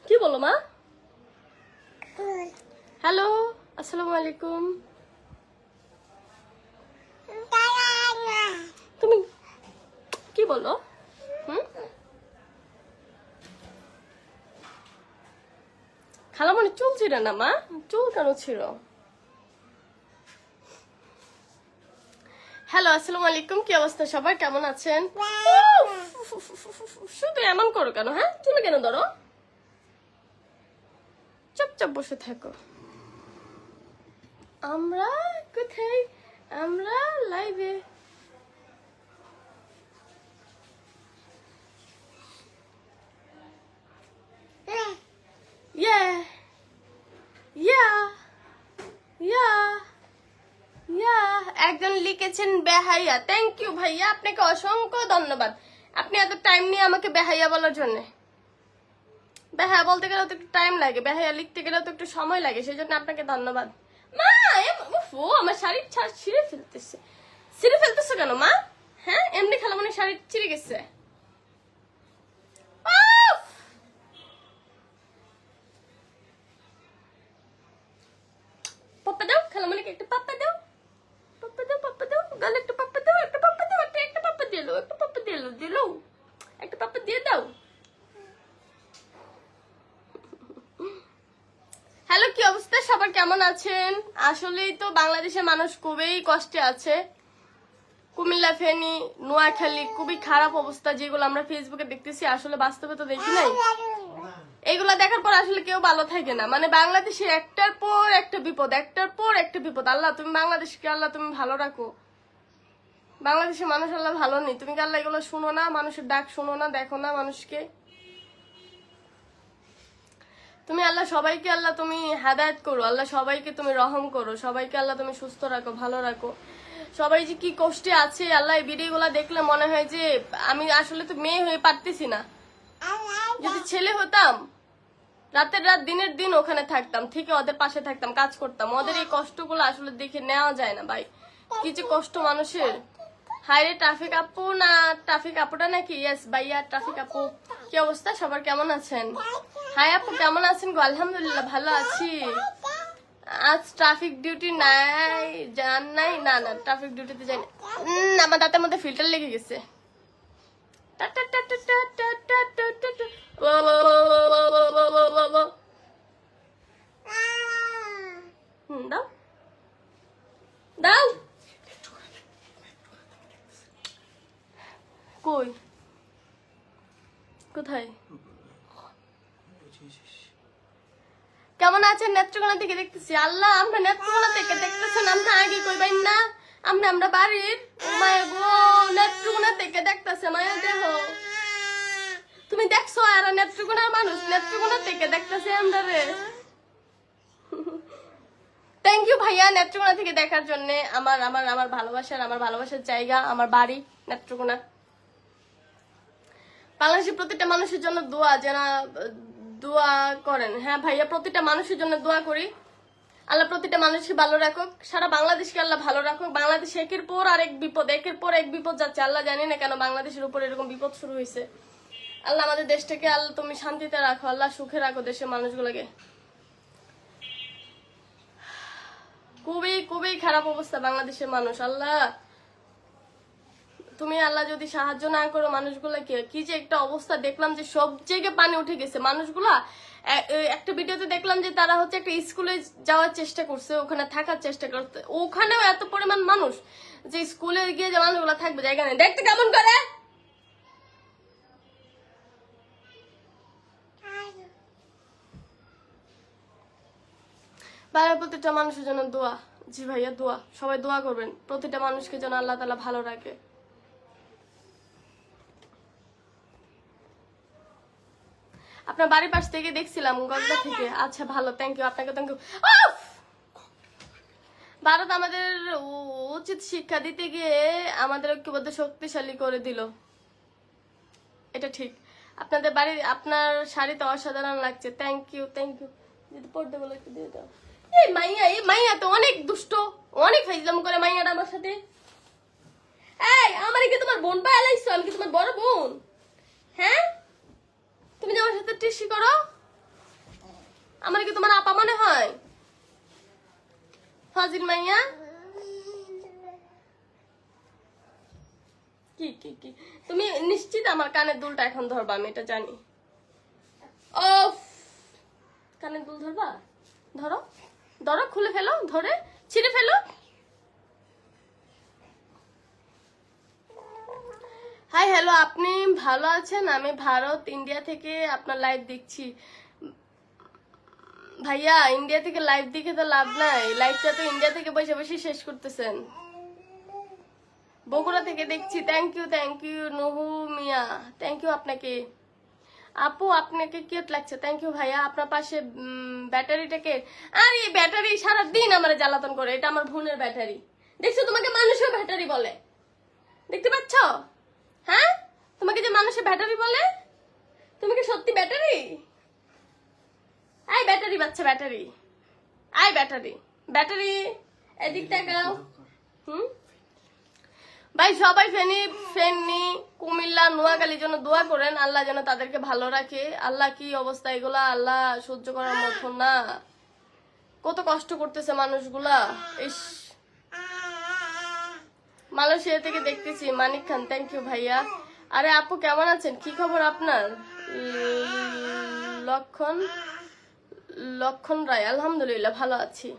কি বলো মা? হ্যালো, আসসালামু আলাইকুম। তুমি কি বলো? খালামণি চুল ছিঁড়ে না মা, চুল কেন ছিঁড়ো? হ্যালো, আসসালামু আলাইকুম। কি অবস্থা সবার, কেমন আছেন? শুধু এমন করো কেন? হ্যাঁ, চুলে কেন ধরো? চুপচাপ বসে থাকো। আমরা কোথায়? আমরা লাইভে। একজন লিখেছেন বেহাইয়া। থ্যাংক ইউ ভাইয়া, আপনাকে অসংখ্য ধন্যবাদ। আপনি এত টাইম নিয়ে আমাকে বেহাইয়া বলার জন্য। বেহাইয়া বলতে গেলেও তো একটু টাইম লাগে, বেহাইয়া লিখতে গেলেও তো একটু সময় লাগে, সেই জন্য আপনাকে ধন্যবাদ। মা আমার শাড়ি ছিঁড়ে ফেলতেছে। ছিঁড়ে ফেলতেছে কেন মা? হ্যাঁ, এমনি খেলা মানে শাড়ি ছিঁড়ে গেছে। পাপ্পা দাও, খালামণিকে একটা পাপ্পা দাও, পাপ্পা দাও, পাপ্পা দাও, গালে একটা পাপ্পা দাও, একটা পাপ্পা দাও, একটা পাপ্পা দিয়ে দাও, একটা পাপ্পা দিয়ে দিলো, একটা পাপ্পা দিয়ে দাও। হ্যালো, কি অবস্থা সবার, কেমন আছেন? আসলেই তো বাংলাদেশের মানুষ খুবই কষ্টে আছে। কুমিল্লা, ফেনী, নোয়াখালী খুবই খারাপ অবস্থা, যেগুলো আমরা ফেসবুকে দেখতেছি আসলে বাস্তবে তো দেখি নাই। এগুলা দেখার পর আসলে কেউ ভালো থাকে না। মানে বাংলাদেশে একটার পর একটা বিপদ, একটার পর একটা বিপদ। আল্লাহ তুমি বাংলাদেশকে, আল্লাহ তুমি ভালো রাখো। বাংলাদেশের মানুষ আল্লাহ ভালো নেই। তুমি কি আল্লাহ এগুলো শুনো না? মানুষের ডাক শুনো না, দেখো না মানুষকে? তুমি আল্লাহ সবাইকে, আল্লাহ তুমি হেদায়েত করো, আল্লাহ সবাইকে তুমি রহম করো, সবাইকে আল্লাহ তুমি সুস্থ রাখো, ভালো রাখো। সবাই যে কি কষ্টে আছে আল্লাহ, এই ভিডিওগুলো দেখলে মনে হয় যে আমি আসলে তো মেয়ে হয়ে পারতেছি না। যদি ছেলে হতাম, রাতের রাত দিনের দিন ওখানে থাকতাম, ঠিক ওদের পাশে থাকতাম, কাজ করতাম। ওদের এই কষ্টগুলো আসলে দেখে নেওয়া যায় না ভাই, কি যে কষ্ট মানুষের। হায় রে ট্রাফিক আপু, না ট্রাফিক আপুটা নাকি? ইয়েস ভাইয়া, ট্রাফিক আপু। কি অবস্থা সবার, কেমন আছেন? হাই আপু, কেমন আছেন গো? আলহামদুলিল্লাহ ভালো আছি। আজ ট্রাফিক ডিউটি নাই, জান নাই? না না, ট্রাফিক ডিউটিতে যাই না। আমার দাঁতের মধ্যে ফিল্টার লেগে গেছে। দাও দাও। কই, কোথায়? কেমন আছেন? নেত্রকোনা থেকে দেখতেছি। আল্লাহ, আমরা নেত্রকোনা থেকে দেখতেছেন, আমরা আগে কইবেন না? আমরা বাড়ির মায়া গো, নেত্রকোনা থেকে দেখতেছে। মায়া দেহ, তুমি দেখছো? আর নেত্রকোনার মানুষ নেত্রকোনা থেকে দেখতেছে আমরা রে। থ্যাংক ইউ ভাইয়া, নেত্রকোনা থেকে দেখার জন্য। আমার আমার আমার ভালোবাসার জায়গা, আমার বাড়ি নেত্রকোনা। বাংলাদেশের প্রতিটা মানুষের জন্য দোয়া, যেন দোয়া করেন। হ্যাঁ ভাইয়া, প্রতিটা মানুষের জন্য দোয়া করি। আল্লাহ প্রতিটা মানুষকে ভালো রাখুক, সারা বাংলাদেশকে আল্লাহ ভালো রাখুক। বাংলাদেশ একের পর আরেক বিপদ, একের পর এক বিপদ যাচ্ছে। আল্লাহ জানি না কেন বাংলাদেশের উপর এরকম বিপদ শুরু হয়েছে। আল্লাহ আমাদের দেশটাকে আল্লাহ তুমি শান্তিতে রাখো, আল্লাহ সুখে রাখো দেশের মানুষগুলোকে। খুবই খুবই খারাপ অবস্থা বাংলাদেশের মানুষ। আল্লাহ তুমি আল্লাহ যদি সাহায্য না করো মানুষগুলোকে, কি যে একটা অবস্থা দেখলাম যে সব জায়গায় পানি উঠে গেছে। মানুষগুলা একটা ভিডিওতে দেখলাম যে তারা হচ্ছে একটা স্কুলে যাওয়ার চেষ্টা করছে, ওখানে থাকার চেষ্টা করছে। ওখানেও এত পরিমাণ মানুষ যে স্কুলে গিয়ে যে মানুষগুলা থাকবে জায়গা নেই। দেখতে কেমন করে? বাইরের প্রতিটা মানুষের জন্য দোয়া। জি ভাইয়া, দোয়া, সবাই দোয়া করবেন প্রতিটা মানুষকে যেন আল্লাহ তাআলা ভালো রাখে। আপনার বাড়ির পাশ থেকে দেখছিলাম, গঙ্গা থেকে। আচ্ছা ভালো, থ্যাংক ইউ, আপনাকে থ্যাংক ইউ। ভারত আমাদের উচিত শিক্ষা দিতে গিয়ে আমাদের ঐক্যবদ্ধ শক্তিশালী করে দিল, এটা ঠিক। আপনাদের বাড়ির, আপনার শাড়িতে অসাধারণ লাগছে। Thank you, thank you. যদি পড়তে বলে একটু দিয়ে দাও। এই মাইয়া তো অনেক দুষ্ট, অনেক ফাইজলাম করে মাইয়াটা আমার সাথে। এই, আমার কি তোমার বোন পায়ে লাইছো? আমি কি তোমার বড় বোন? হ্যাঁ, তুমি যে আমার সাথে টিসি করো? আমার কি তোমার আপা মনে হয়? ফাজিল মাইয়া। কি কি কি তুমি নিশ্চিত আমার কানের দুলটা এখন ধরবা? আমি এটা জানি। ও কানের দুল ধরবা? ধরো ধরো, খুলে ফেলো, ধরে ছিঁড়ে ফেলো। হাই হ্যালো, আপনি ভালো আছেন? আমি ভারত ইন্ডিয়া থেকে আপনার লাইভ দেখছি। ভাইয়া ইন্ডিয়া থেকে লাইভ দেখে তো লাভ নাই, লাইভটা তো ইন্ডিয়া থেকে বসে বসে শেষ করতেছেন। বগুড়া থেকে দেখছি। Thank you Nuhu Mia, thank you আপনাকে। আপু আপনাকে কিউট লাগছে, থ্যাংক ইউ ভাইয়া। আপনার পাশে ব্যাটারিটাকে, আর এই ব্যাটারি সারাদিন আমার জ্বালাতন করে। এটা আমার বোনের ব্যাটারি। দেখছো, তোমাকে মানুষের ব্যাটারি বলে, দেখতে পাচ্ছ? হ্যাঁ, তোমাকে যে মানুষের ব্যাটারি বলে, তুমি কি সত্যি ব্যাটারি? আই ব্যাটারি বাচ্চা, ব্যাটারি, আই ব্যাটারি, ব্যাটারি এদিক তাকাও। ভাই সবাই ফেনী কুমিল্লা নোয়াখালীর জন্য দোয়া করেন, আল্লাহ যেন তাদেরকে ভালো রাখে। আল্লাহ কি অবস্থা এগুলা, আল্লাহ সহ্য করার মতো না। কত কষ্ট করতেছে মানুষগুলা। ইস, মালয়েশিয়া থেকে দেখতেছি। মানিক খান, থ্যাংক ইউ ভাইয়া। আরে আপু কেমন আছেন? কি খবর আপনার? লক্ষণ রায়, আলহামদুলিল্লাহ ভালো আছি।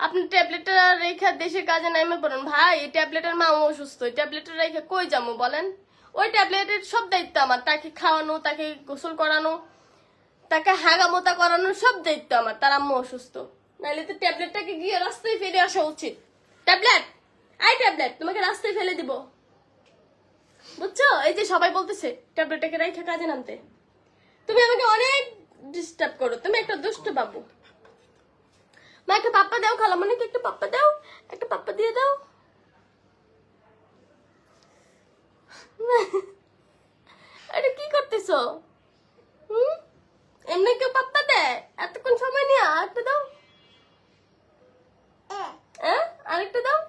আপনি ট্যাবলেটটা রেখে দেশের কাজে নামে পড়ুন। ভাই এই ট্যাবলেটের মা অসুস্থ, এই ট্যাবলেটটা রেখে কই যাবো বলেন? ওই ট্যাবলেটের সব দায়িত্ব আমার, তাকে খাওয়ানো, তাকে গোসল করানো, তাকে হাগামোতা করানো, সব দায়িত্ব আমার। তার আম্মু অসুস্থ, নাহলে তো ট্যাবলেটটাকে গিয়ে রাস্তায় ফেলে আসা উচিত। ট্যাবলেট, আই ট্যাবলেট তোমাকে রাস্তায় ফেলে দিব, বুঝছো? এই যে সবাই বলতেছে ট্যাবলেটটাকে রেখে কাজে নামতে, তুমি আমাকে অনেক ডিস্টার্ব করো। তুমি একটা দুষ্ট বাবু। মা একটা পাপ্পা দাও, খালামণিকে একটা পাপ্পা দাও, একটা পাপ্পা দিয়ে দাও। আরে কি করতেছো? এমনি কেউ পাপ্পা দেয়? এতক্ষণ সময় নিয়ে আরেকটা দাও, আরেকটা দাও।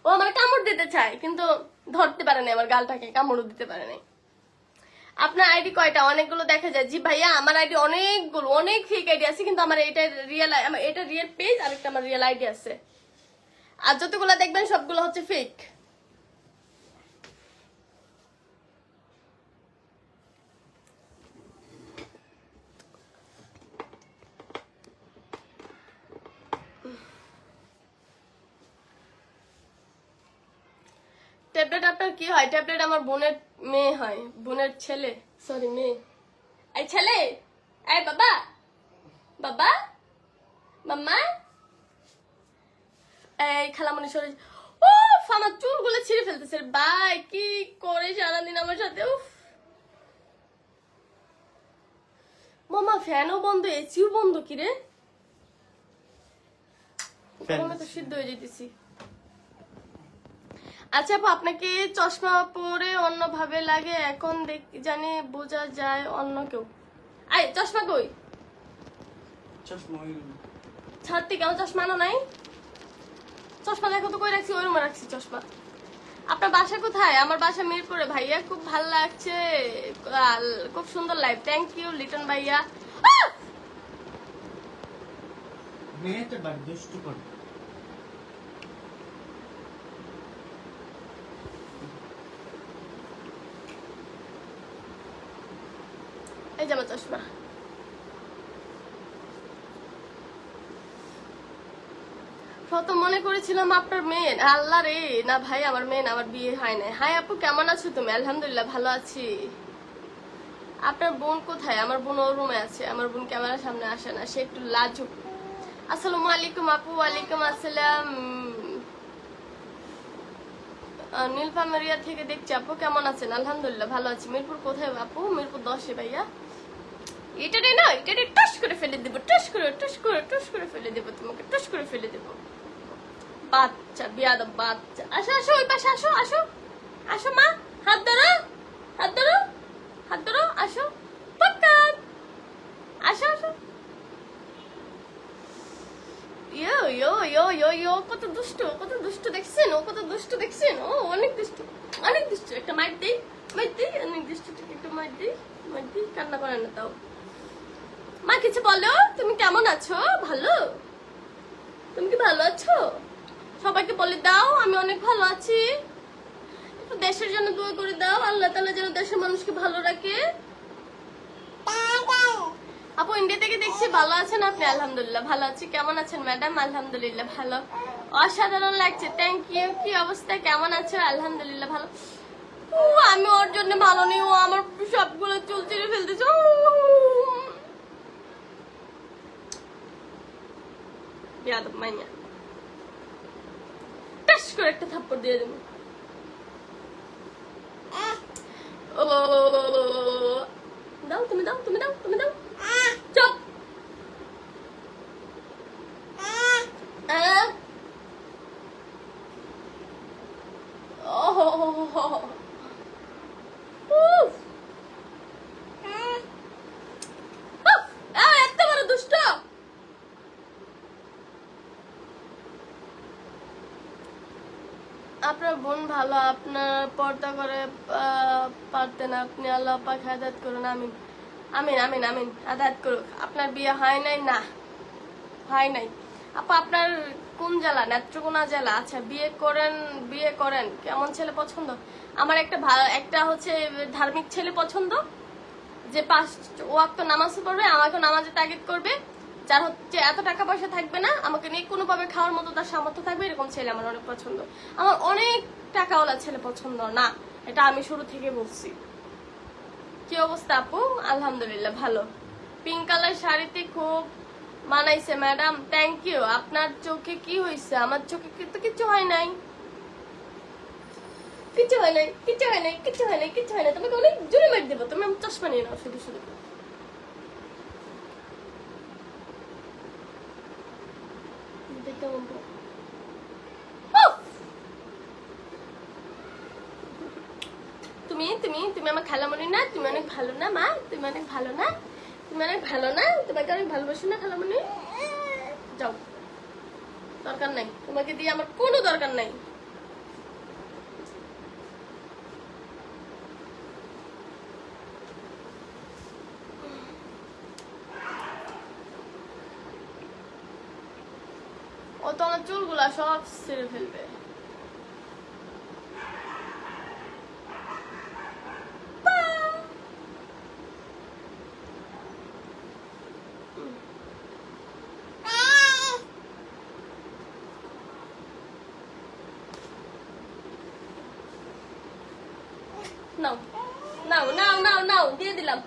ও আমার কামড় দিতে চায়, কিন্তু ধরতে পারে না আমার গালটাকে, কামড়ও দিতে পারে না। আপনার আইডি কয়টা? অনেকগুলো দেখা যায়। জি ভাইয়া আমার আইডি অনেকগুলো, অনেক ফেক আইডি আছে, কিন্তু আমার এটা রিয়েল পেজ, আর একটা আমার রিয়েল আইডি আছে। আর যতগুলো দেখবেন সবগুলো হচ্ছে ফেক। ট্যাবলেট আপনার কি হয়? ট্যাবলেট আমার বোনের মেয়ে হয়, বোনের ছেলে, সরি মেয়ে। এই ছেলে, এই বাবা, বাবা, মাম্মা, এই খালামণি সরে। ও আমার চুলগুলো ছিঁড়ে ফেলতেছে। ভাই কি করে সারাদিন আমার সাথে। মামা ফ্যানও বন্ধ, এসিও বন্ধ। কিরে তো সিদ্ধ হয়ে যেতেছি। আচ্ছা আপু আপনাকে চশমা পরে অন্যভাবে লাগে, এখন জানি বোঝা যায় অন্য কেউ। আই চশমা কই? ছাড়তে কেমন চশমা আনো নাই? চশমা দেখো তো কই রাখছি, ওই রুমে রাখছি চশমা। আপনার বাসা কোথায়? আমার বাসা মিরপুরে। ভাইয়া খুব ভালো লাগছে, খুব সুন্দর লাইভ, থ্যাংক ইউ লিটন ভাইয়া। মেয়েটা বাড়ি দুষ্টু করে। এই যে আমার চশমা। প্রথম মনে করেছিলাম আপনার মেয়ে। আল্লাহ রে, না ভাই আমার মেয়ে না, আমার বিয়ে হয় নাই। হাই আপু কেমন আছো তুমি? আলহামদুলিল্লাহ ভালো আছি। আপনার বোন কোথায়? আমার বোন ওর রুমে আছে। আমার বোন ক্যামেরার সামনে আসে না, সে একটু লাজুক। আসসালামু আলাইকুম আপু। ওয়ালাইকুম আসসালাম। নীলফামারিয়া থেকে দেখছি। আপু কেমন আছেন? আলহামদুলিল্লাহ ভালো আছি। মিরপুর কোথায় আপু? মিরপুর 10-এ ভাইয়া। এটা না, এটা টস করে ফেলে দেবো, টস করে ফেলে দেবো, তোমাকে টস করে ফেলে দেবো। বাচ্চা বিয়াদব বাচ্চা। আসো আসো, ওই পাশে আসো, আসো আসো মা, হাত ধরো, হাত ধরো, হাত ধরো, আসো পক্কান, আসো আসো। ইয়ো ইয়ো ইয়ো ইয়ো ইয়ো, কত দুষ্ট, কত দুষ্ট দেখছেন? ও কত দুষ্ট দেখছেন? ও অনেক দুষ্ট, অনেক দুষ্ট। একটা মাইট দেই, মাইদি নির্দিষ্ট একটু মাইদি মাইদি, কান্না করে না তাও। মা কিছু বলো, তুমি কেমন আছো? ভালো? তুমি কি ভালো আছো? সবাইকে বলে দাও আমি অনেক ভালো আছি। একটু দেশের জন্য দোয়া করে দাও, আল্লাহ তাআলা যেন দেশের মানুষকে ভালো রাখে। আপু ইন্ডিয়া থেকে দেখছি, ভালো আছেন আপনি? আলহামদুলিল্লাহ ভালো আছি। কেমন আছেন ম্যাডাম? আলহামদুলিল্লাহ ভালো। অসাধারণ লাগছে, থ্যাংক ইউ। কি অবস্থা, কেমন আছো? আলহামদুলিল্লাহ ভালো। আমি ওর জন্য ভালো নেই, ও আমার সবগুলো চুল ছিঁড়ে ফেলতেছে। বেয়াদব মাইয়া, টাস করে একটা থাপ্পড় দিয়ে দেবো। দাও তুমি দাও, তুমি দাও, তুমি দাও। চুপ। এত বড় দুষ্ট। আপনার বোন ভালো, আপনার পর্দা করে পারতেন আপনি। আল্লাহ পাক হেদায়েত করুন। আমিন আমিন আমিন আমিন, হেদায়েত করুক। আপনার বিয়ে হয় নাই? না হয় নাই। আপু আপনার কোন জেলা? নেত্রকোনা জেলা। আচ্ছা বিয়ে করেন, বিয়ে করেন। কেমন ছেলে পছন্দ? আমার একটা হচ্ছে ধার্মিক ছেলে পছন্দ, যে 5 ওয়াক্ত নামাজ পড়বে, আমাকে নামাজে তাগিদ করবে, যার হচ্ছে এত টাকা পয়সা থাকবে না, আমাকে নিয়ে কোনোভাবে খাওয়ার মতো তার সামর্থ্য থাকবে, এরকম ছেলে আমার অনেক পছন্দ। আমার অনেক টাকাওয়ালা ছেলে পছন্দ না, এটা আমি শুরু থেকে বলছি। কি অবস্থা আপু? আলহামদুলিল্লাহ ভালো। পিঙ্ক কালার শাড়িতে খুব মানাইছে ম্যাডাম, থ্যাংক ইউ। আপনার চোখে কি হয়েছে? আমার চোখে কিন্তু কিছু হয় নাই, কিছু হয় নাই, কিছু হয় নাই, কিছু হয় নাই, কিছু হয় নাই। তোমাকে অনেক জোরে মার দেবো, তুমি আমার চশমা নিয়ে নাও শুধু শুধু। তুমি তুমি তুমি আমার খালামণি না? তুমি অনেক ভালো না মা? তুমি অনেক ভালো না? তুমি অনেক ভালো না? তোমাকে অনেক ভালোবাসি না খালামণি? যাও, দরকার নাই তোমাকে দিয়ে, আমার কোনো দরকার নাই। ও তো আমার চুলগুলা সব ছেড়ে ফেলবে। নাও নাও নাও নাও নাও, দিয়ে দিলাম।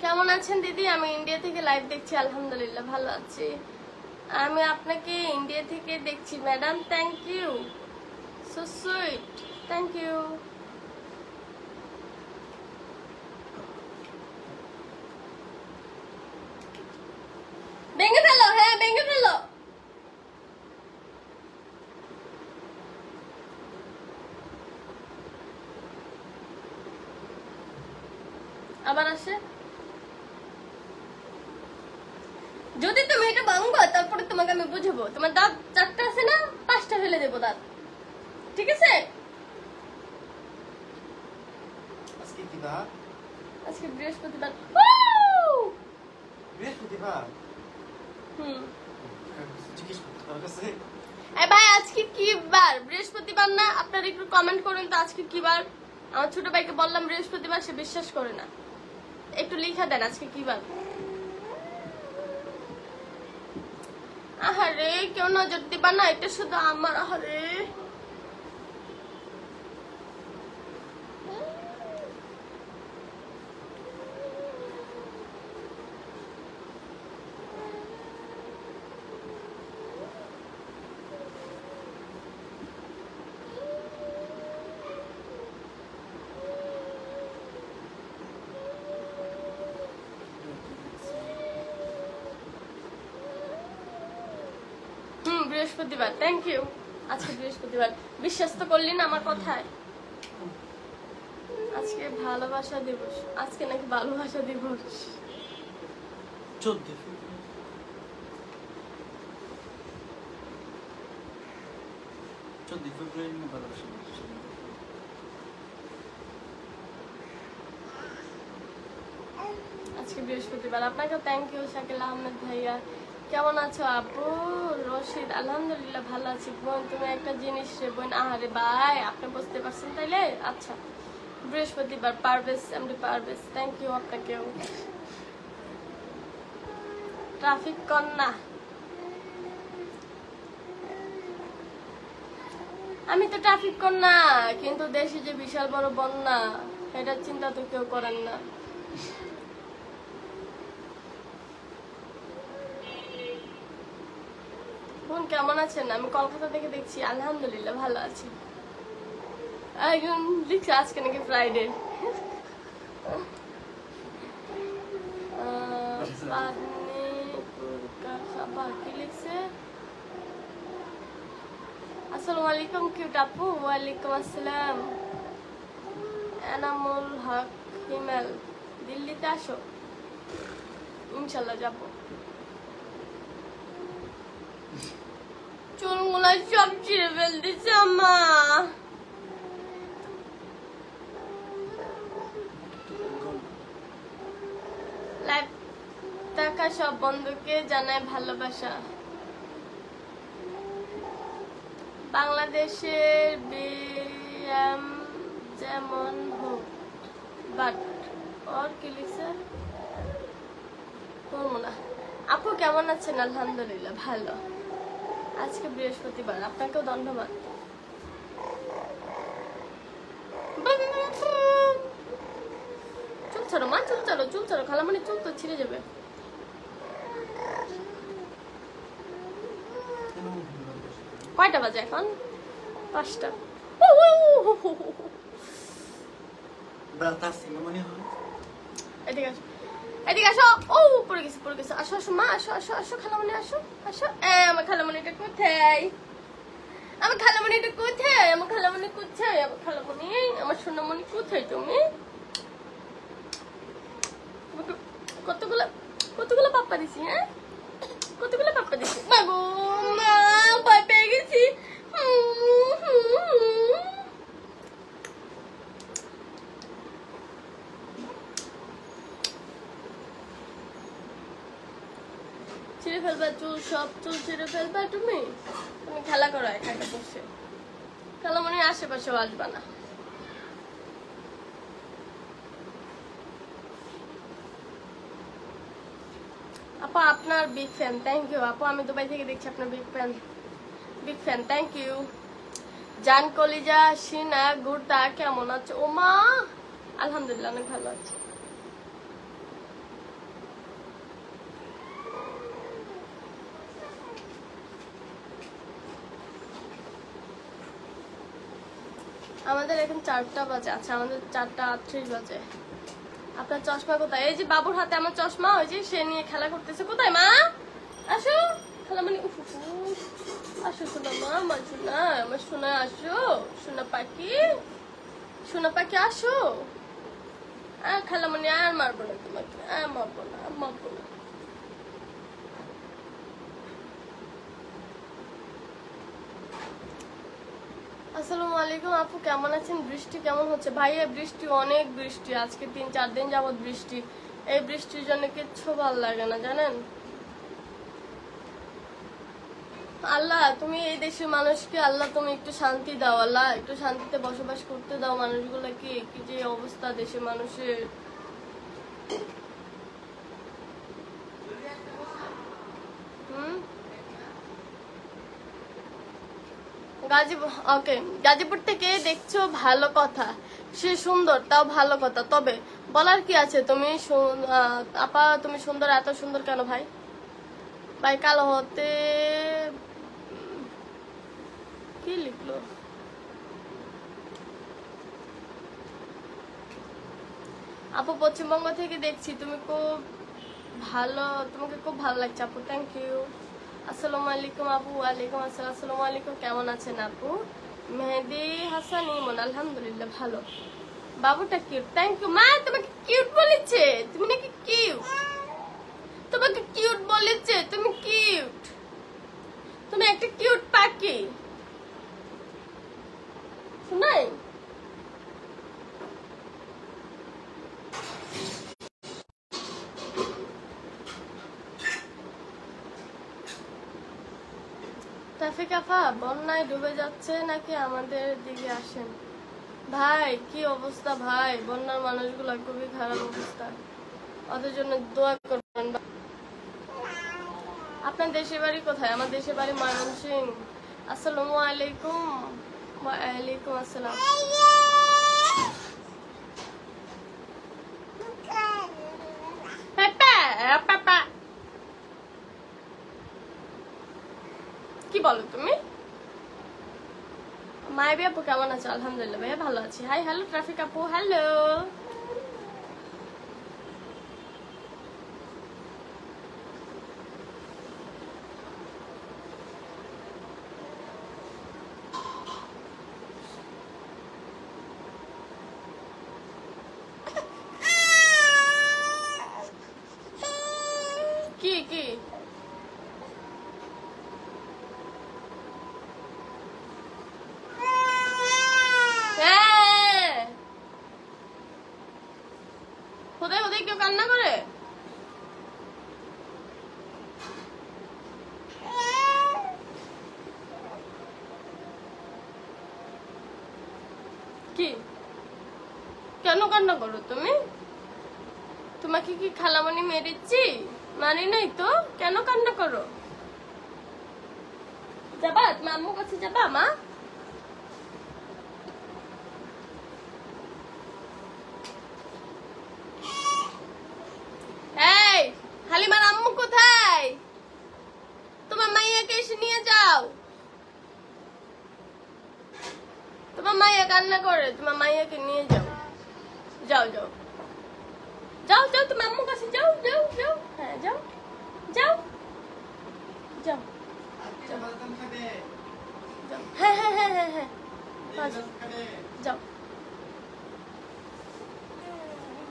কেমন আছেন দিদি? আমি ইন্ডিয়া থেকে লাইভ দেখছি, আলহামদুলিল্লাহ ভালো আছি। আমি আপনাকে ইন্ডিয়া থেকে দেখছি madam, thank you, so sweet, thank you. ভেঙে ফেলো, হ্যাঁ ভেঙে ফেলো। আবার আসে। যদি তুমি এটা ভাঙবা তারপরে তোমাকে আমি বুঝাবো। তোমার দাঁত 4টা আছে না? 5টা ফেলে দেবো দাঁত, ঠিক আছে? আজকে কি বার? আজকে বৃহস্পতিবার। বৃহস্পতিবার? জিজ্ঞেস করতে তোর কাছে। এই ভাই আজকে কি বার? বৃহস্পতিবার না? আপনারা একটু কমেন্ট করেন তো আজকে কি বার। আমার ছোট ভাইকে বললাম বৃহস্পতিবার, সে বিশ্বাস করে না। একটু লিখে দেন আজকে কি বার। আহারে কেউ নজর দিবা না, এটা শুধু আমার। আহারে বৃহস্পতিবার, থ্যাংক ইউ। আজকে বৃহস্পতিবার, বিশ্বাস তো করলি না আমার কথায়। আজকে ভালোবাসা দিবস, আজকে নাকি ভালোবাসা দিবস। 14 ফেব্রুয়ারি নিয়ে ভালোবাসা আজকে বৃহস্পতিবার। আপনাকে থ্যাংক ইউ শাকিল আহমেদ ভাইয়া। কেমন আছো আপু? রশিদ আলহামদুলিল্লাহ ভালো আছি। বোন তুমি একটা জিনিস রে বোন, আহারে ভাই আপনি বুঝতে পারছেন তাইলে। আচ্ছা বৃহস্পতিবার, Parvez MD Parvez, thank you আপনাকেও। ট্রাফিক কন্যা, আমি তো ট্রাফিক কন্যা, কিন্তু দেশে যে বিশাল বড় বন্যা এটার চিন্তা তো কেউ করেন না। বোন কেমন আছেন? আমি কলকাতা থেকে দেখছি। আলহামদুলিল্লাহ ভালো আছি। একজন লিখছে আজকে নাকি ফ্রাইডে। কি লিখছে? আসসালামু আলাইকুম কিউট আপু। ওয়ালাইকুম আসসালাম। এনামুল হক হিমেল, দিল্লিতে আসো, ইনশাল্লাহ যাবো। চুলগুলা সব ছিঁড়ে ফেলতেছে আমা। লাইভ টাকা সব বন্ধুকে জানায় ভালোবাসা। বাংলাদেশের বিএম যেমন হোক বাট ওর কি লিখছে করবো না। আপু কেমন আছেন? আলহামদুলিল্লাহ ভালো। আজকে বৃহস্পতিবার, আপনাকেও ধন্যবাদ। চুল ছাড়ো মা, চুল ছাড়ো, চুল ছাড়ো, খালামণি চুল তো ছিঁড়ে যাবে। কয়টা বাজে এখন? 5টা। এদিকে আসো, এদিকে আসো। ও পড়ে গেছে, পড়ে গেছে। আসো আসো মা, আসো আসো আসো খালামণি, আসো আসো। আমার খালামণিটা কোথায়? আমার খালামণিটা কোথায়? আমার খালামণি কোথায়? আমার খালামণি, আমার সোনামণি কোথায়? তুমি কতগুলো কতগুলো পাপ্পা দিছি? হ্যাঁ কতগুলো পাপ্পা দিছি? মাগো মা, ভয় পেয়ে গেছি। ছিঁড়ে ফেলবা চুল, সব চুল ছিঁড়ে ফেলবা তুমি? তুমি খেলা করো একা একা বসে, খালামণি আশেপাশেও আসবা না। আপু আপনার বিগ ফ্যান, থ্যাংক ইউ আপু। আমি দুবাই থেকে দেখছি, আপনার বিগ ফ্যান, থ্যাংক ইউ। জান কলিজা সিনা গুড়টা কেমন আছে? ও মা আলহামদুলিল্লাহ অনেক ভালো আছে। আমাদের এখন 4টা বাজে। আচ্ছা আমাদের 4:38 বাজে। আপনার চশমা কোথায়? এই যে বাবুর হাতে আমার চশমা, ওই যে সে নিয়ে খেলা করতেছে। কোথায় মা? আসো খালামণি, আসো শোনা মা, আমার সোনা, আমার সোনা আসো, সোনা পাখি, সোনা পাখি আসো। খালামণি আর মারবো না তোমাকে, আর মারবো না, মারবো না। আসসালামু আলাইকুম আপু, কেমন আছেন? বৃষ্টি কেমন হচ্ছে? ভাইয়া বৃষ্টি, অনেক বৃষ্টি, আজকে 3-4 দিন যাবত বৃষ্টি। এই বৃষ্টির জন্য কিচ্ছু ভালো লাগে না জানেন। আল্লাহ তুমি এই দেশের মানুষকে, আল্লাহ তুমি একটু শান্তি দাও, আল্লাহ একটু শান্তিতে বসবাস করতে দাও মানুষগুলোকে। কি যে অবস্থা দেশের মানুষের। গাজীপুর থেকে দেখছো, ভালো কথা। সে সুন্দর, তাও ভালো কথা। তবে বলার কি আছে? তুমি আপা তুমি সুন্দর, এত সুন্দর কেন ভাই? ভাই কালো হতে কি লিখলো? আপু পশ্চিমবঙ্গ থেকে দেখছি, তুমি খুব ভালো, তোমাকে খুব ভালো লাগছে আপু, থ্যাংক ইউ। আসসালামু আলাইকুম আপু। ওয়ালাইকুম আসসালাম। আসসালামু আলাইকুম, কেমন আছেন আপু? মেহেদি হাসান ইমন, আলহামদুলিল্লাহ ভালো। বাবুটা কিউট, থ্যাংক ইউ। মা তোমাকে কিউট বলেছে? তুমি নাকি কিউট? তোমাকে ট্রাফিক আফা বন্যায় ডুবে যাচ্ছে নাকি আমাদের দিকে আসেন? ভাই কি অবস্থা ভাই, বন্যার মানুষগুলো খুবই খারাপ অবস্থা, ওদের জন্য দোয়া করবেন। আপনার দেশের বাড়ি কোথায়? আমার দেশের বাড়ি ময়মনসিংহ। আসসালামু আলাইকুম। ওয়ালাইকুম আসসালাম। কি বলো তুমি? মায়াবী আপু কেমন আছো? আলহামদুলিল্লাহ ভাইয়া ভালো আছি। হাই হ্যালো ট্রাফিক আপু, হ্যালো। কি কি কোথায় কোথায় কেউ কান্না করে? কি কেন কান্না করো তুমি? তোমাকে কি খালামণি মেরেছি? মানি নাই তো, কেন কান্না করো? যাবা তোমার আম্মুর কাছে, যাবা মা? এই হালিমার আম্মু কোথায়? তোমার মাইয়াকে এসে নিয়ে যাও। তোমার মাইয়া কান্না করে, তোমার মাইয়াকে নিয়ে যাও। যাও যাও যাও যাও, তোমার আম্মুর কাছে যাও যাও যাও। হ্যাঁ যাও যাও যাও যাও। হ্যাঁ হ্যাঁ হ্যাঁ হ্যাঁ হ্যাঁ যাও।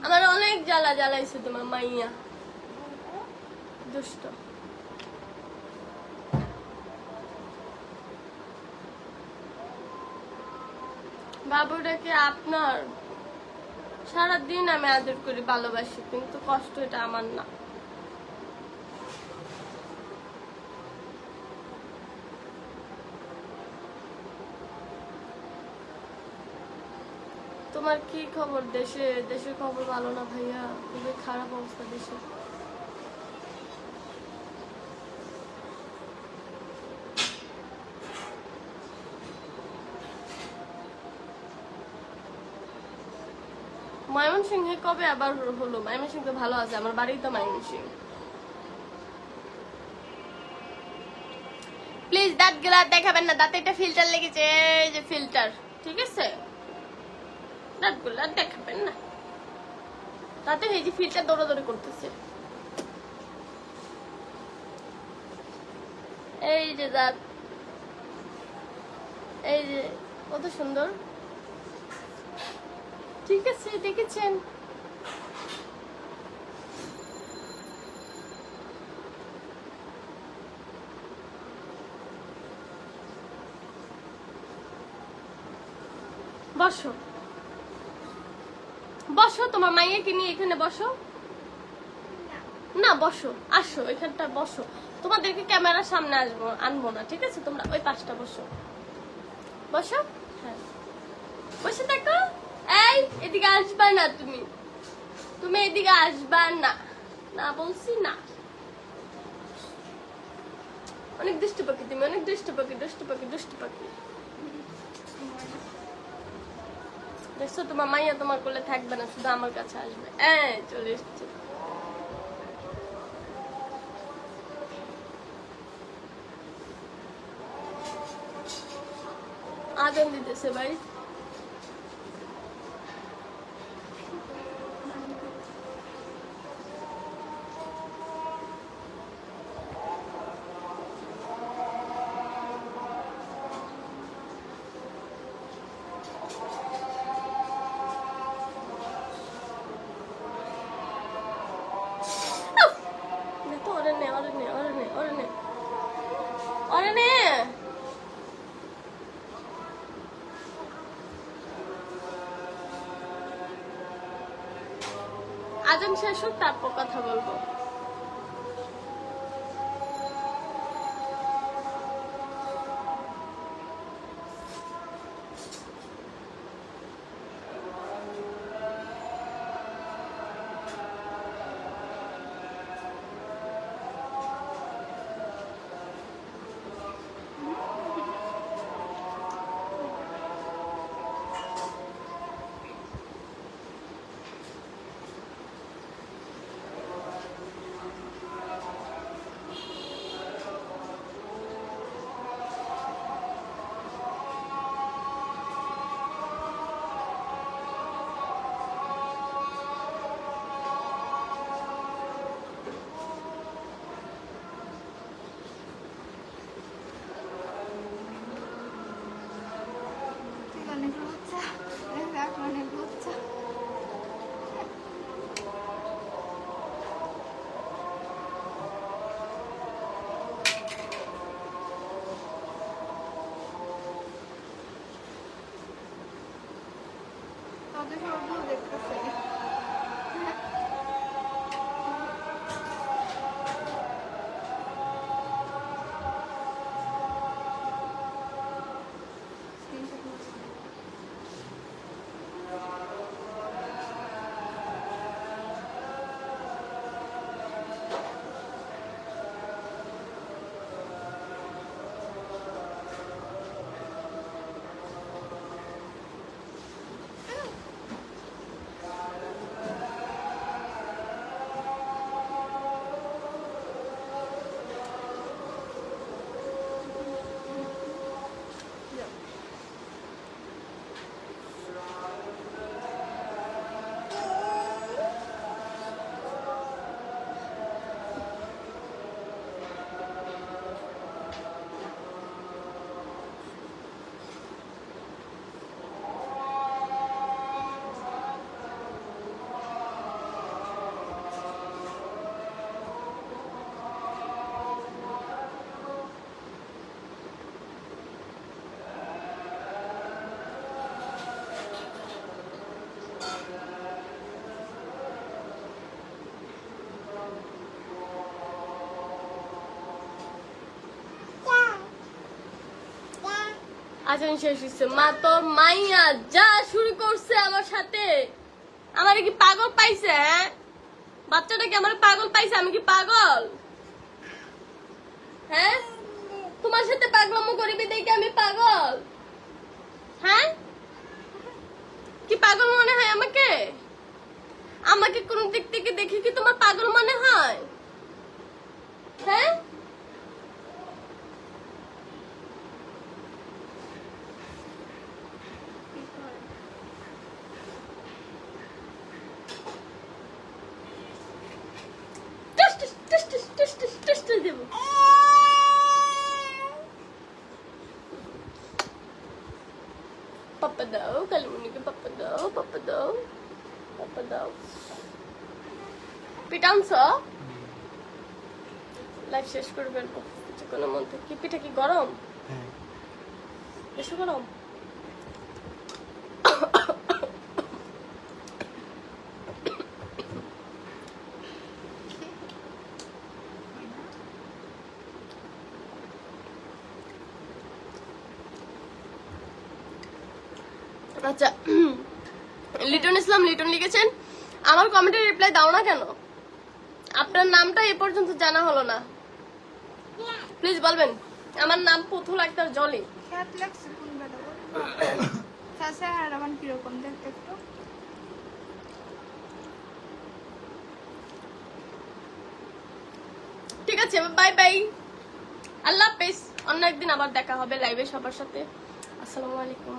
আমার অনেক জ্বালা জ্বালাইছে তোমার মাইয়া, দুষ্ট। বাবুটাকে আপনার সারাদিন আমি আদর করি, ভালোবাসি, কিন্তু কষ্ট এটা আমার না। তোমার কি খবর? দেশের খবর ভালো না ভাইয়া, খুবই খারাপ অবস্থা দেশে। ময়মনসিংহে কবে আবার হলো? ময়মনসিংহ তো ভালো আছে, আমার বাড়ি তো ময়মনসিংহ। প্লিজ দাঁত গুলা দেখাবেন না, দাঁতে একটা ফিল্টার লেগেছে, এই যে ফিল্টার, ঠিক আছে? দাঁত গুলা দেখাবেন না, তাতে এই যে ফিল্টার দৌড়াদৌড়ি করতেছে। এই যে দাঁত, এই যে কত সুন্দর, ঠিক আছে? দেখেছেন? বসো বসো, তোমার মাইয়াকে নিয়ে এখানে বসো না, বসো, আসো এখানটা বসো। তোমাদেরকে ক্যামেরার সামনে আনবো না, ঠিক আছে? তোমরা ওই পাশটা বসো, বসো। হ্যাঁ বসে দেখো। এই এদিকে আসবা না, তুমি এদিকে আসবা না, না বলছি না। অনেক দুষ্টু পাখি তুমি, অনেক দুষ্টু পাখি, দুষ্টু পাখি, দুষ্টু পাখি। দেখছো তোমার মাইয়া তোমার কোলে থাকবে না, শুধু আমার কাছে আসবে। চলে এসছে। আজান দিতেছে ভাই। আজান শেষ হোক, তারপর কথা বলবো। তো সবগুলো দেখতেছে। আজান শেষ হচ্ছে। মা তো মাইয়া যা শুরু করছে আমার সাথে। আমার কি পাগল পাইছে? হ্যাঁ, বাচ্চাটা কি আমার পাগল পাইছে? আমি কি পাগল? হ্যাঁ, তোমার সাথে পাগলামো করিবি দেখে আমি পাগল? হ্যাঁ, কি পাগল মনে হয় আমাকে? আমাকে কোন দিক থেকে দেখে কি তোমার পাগল মনে হয়? হ্যাঁ, দেবো। পাপ্পা দাও, কালিমুনিকে পাপ্পা দাও, পাপ্পা দাও, পাপ্পা দাও। পিঠা আনছ? লাইফ শেষ করে ফেলবো কিছুক্ষণের মধ্যে। কি পিঠা কি গরম? হ্যাঁ বেশি গরম? আচ্ছা, লিটন ইসলাম লিটন লিখেছেন, আমার কমেন্টের রিপ্লাই দাও না কেন? আপনার নামটা এ পর্যন্ত জানা হলো না, প্লিজ বলবেন। আমার নাম পুতুল আক্তার জলি। খেয়াল লাগছে কোন বেলা চাচা আর আমার কিরকম দেখতে একটু। ঠিক আছে, বাই বাই, আল্লাহ হাফেজ। অন্য একদিন আবার দেখা হবে লাইভে সবার সাথে। আসসালামু আলাইকুম।